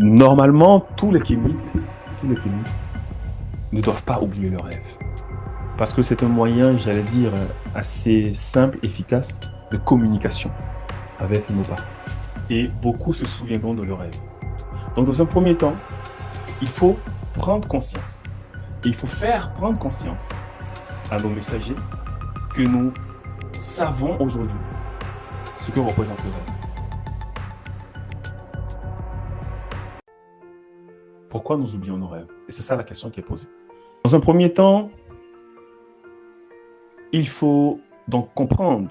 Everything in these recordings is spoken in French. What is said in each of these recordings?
Normalement, tous les kémites ne doivent pas oublier leurs rêves. Parce que c'est un moyen, j'allais dire, assez simple, efficace de communication avec nos parents. Et beaucoup se souviendront de leurs rêves. Donc, dans un premier temps, il faut prendre conscience. Et il faut faire prendre conscience à nos messagers que nous savons aujourd'hui ce que représente le rêve. Pourquoi nous oublions nos rêves? Et c'est ça la question qui est posée. Dans un premier temps, il faut donc comprendre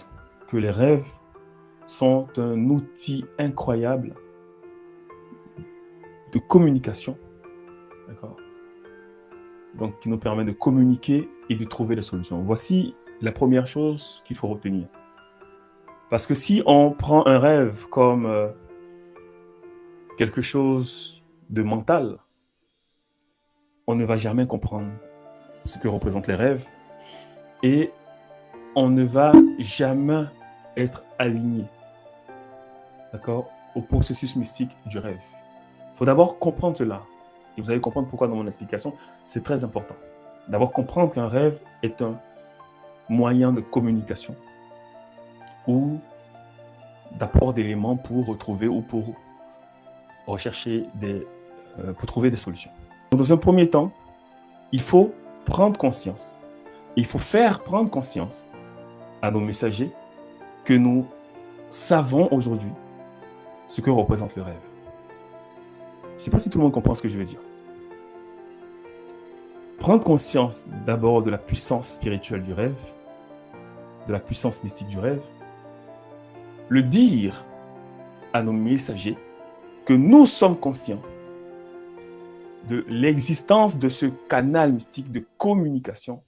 que les rêves sont un outil incroyable de communication, d'accord? Donc, qui nous permet de communiquer et de trouver des solutions. Voici la première chose qu'il faut retenir. Parce que si on prend un rêve comme quelque chose de mental, on ne va jamais comprendre ce que représentent les rêves et on ne va jamais être aligné, d'accord, au processus mystique du rêve. Il faut d'abord comprendre cela. Et vous allez comprendre pourquoi dans mon explication, c'est très important. D'abord comprendre qu'un rêve est un moyen de communication ou d'apport d'éléments pour retrouver ou pour rechercher pour trouver des solutions. Donc, dans un premier temps, il faut prendre conscience. Il faut faire prendre conscience à nos messagers que nous savons aujourd'hui ce que représente le rêve. Je ne sais pas si tout le monde comprend ce que je veux dire. Prendre conscience d'abord de la puissance spirituelle du rêve, de la puissance mystique du rêve, le dire à nos messagers que nous sommes conscients de l'existence de ce canal mystique de communication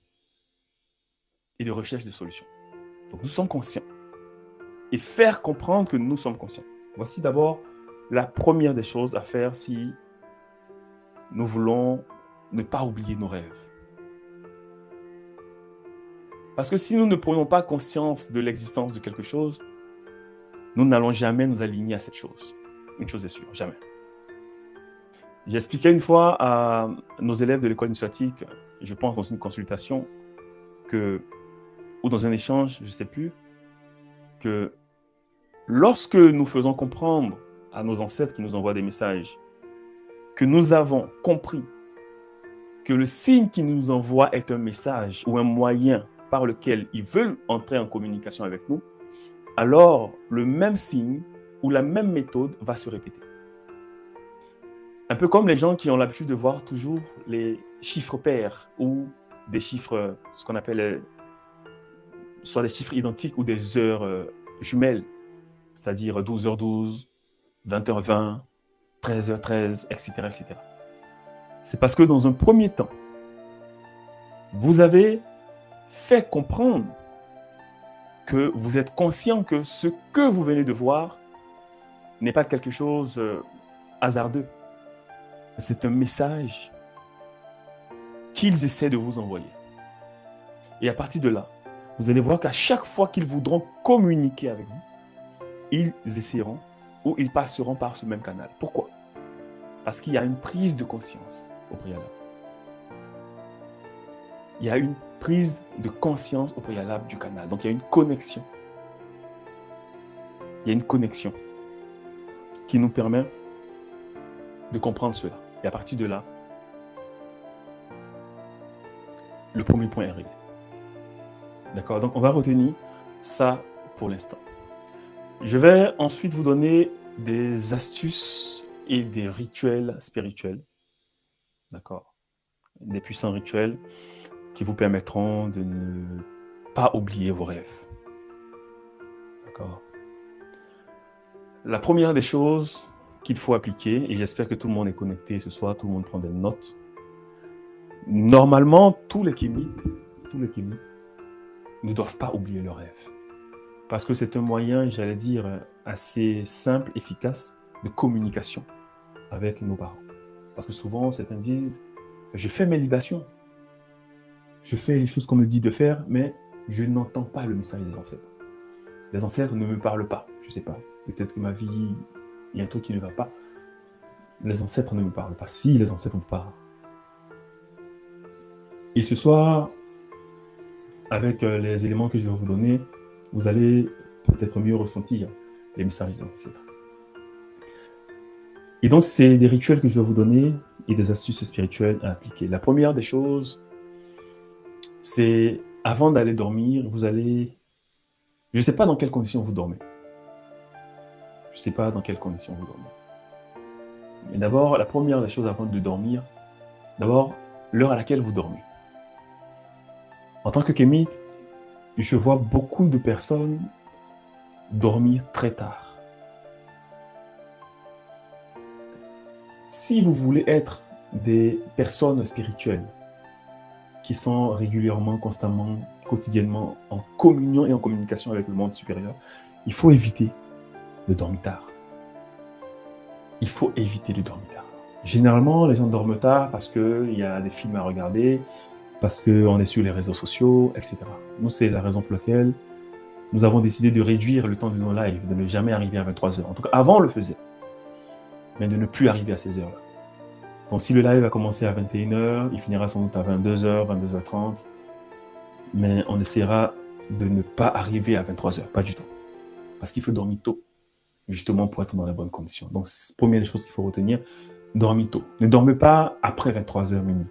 et de recherche de solutions. Donc nous sommes conscients. Et faire comprendre que nous sommes conscients. Voici d'abord la première des choses à faire si nous voulons ne pas oublier nos rêves. Parce que si nous ne prenons pas conscience de l'existence de quelque chose, nous n'allons jamais nous aligner à cette chose. Une chose est sûre, jamais. J'expliquais une fois à nos élèves de l'école initiatique, je pense dans une consultation, ou dans un échange, je ne sais plus, que lorsque nous faisons comprendre à nos ancêtres qui nous envoient des messages que nous avons compris que le signe qu'ils nous envoient est un message ou un moyen par lequel ils veulent entrer en communication avec nous, alors le même signe ou la même méthode va se répéter. Un peu comme les gens qui ont l'habitude de voir toujours les chiffres pairs ou des chiffres, ce qu'on appelle soit des chiffres identiques ou des heures jumelles, c'est-à-dire 12h12, 20h20, 13h13, etc., etc. C'est parce que dans un premier temps, vous avez fait comprendre que vous êtes conscient que ce que vous venez de voir n'est pas quelque chose hasardeux. C'est un message qu'ils essaient de vous envoyer. Et à partir de là, vous allez voir qu'à chaque fois qu'ils voudront communiquer avec vous, ils essaieront ou ils passeront par ce même canal. Pourquoi? Parce qu'il y a une prise de conscience au préalable. Il y a une prise de conscience au préalable du canal. Donc, il y a une connexion. Il y a une connexion qui nous permet de comprendre cela. Et à partir de là, le premier point est réglé. D'accord? Donc, on va retenir ça pour l'instant. Je vais ensuite vous donner des astuces et des rituels spirituels. D'accord? Des puissants rituels qui vous permettront de ne pas oublier vos rêves. D'accord? La première des choses qu'il faut appliquer, et j'espère que tout le monde est connecté ce soir, tout le monde prend des notes. Normalement, tous les kémites ne doivent pas oublier leurs rêves. Parce que c'est un moyen, j'allais dire, assez simple, efficace de communication avec nos parents. Parce que souvent, certains disent, je fais mes libations, je fais les choses qu'on me dit de faire, mais je n'entends pas le message des ancêtres. Les ancêtres ne me parlent pas, je ne sais pas. Peut-être que ma vie, il y a un truc qui ne va pas. les ancêtres ne me parlent pas. Si les ancêtres vous parlent. Et ce soir, avec les éléments que je vais vous donner, vous allez peut-être mieux ressentir les messages des ancêtres. Et donc, c'est des rituels que je vais vous donner et des astuces spirituelles à appliquer. La première des choses, c'est avant d'aller dormir, vous allez... Je ne sais pas dans quelles conditions vous dormez. Je ne sais pas dans quelles conditions vous dormez. Mais d'abord, la première des choses avant de dormir, d'abord, l'heure à laquelle vous dormez. En tant que kémite, je vois beaucoup de personnes dormir très tard. Si vous voulez être des personnes spirituelles qui sont régulièrement, constamment, quotidiennement en communion et en communication avec le monde supérieur, il faut éviter de dormir tard. Il faut éviter de dormir tard. Généralement, les gens dorment tard parce qu'il y a des films à regarder, parce qu'on est sur les réseaux sociaux, etc. Nous, c'est la raison pour laquelle nous avons décidé de réduire le temps de nos lives, de ne jamais arriver à 23 heures. En tout cas, avant, on le faisait, mais de ne plus arriver à ces heures-là. Donc, si le live a commencé à 21 heures, il finira sans doute à 22 heures, 22h30, mais on essaiera de ne pas arriver à 23 heures, pas du tout. Parce qu'il faut dormir tôt, justement pour être dans les bonnes conditions. Donc, première chose qu'il faut retenir, dormir tôt. Ne dormez pas après 23 heures minuit.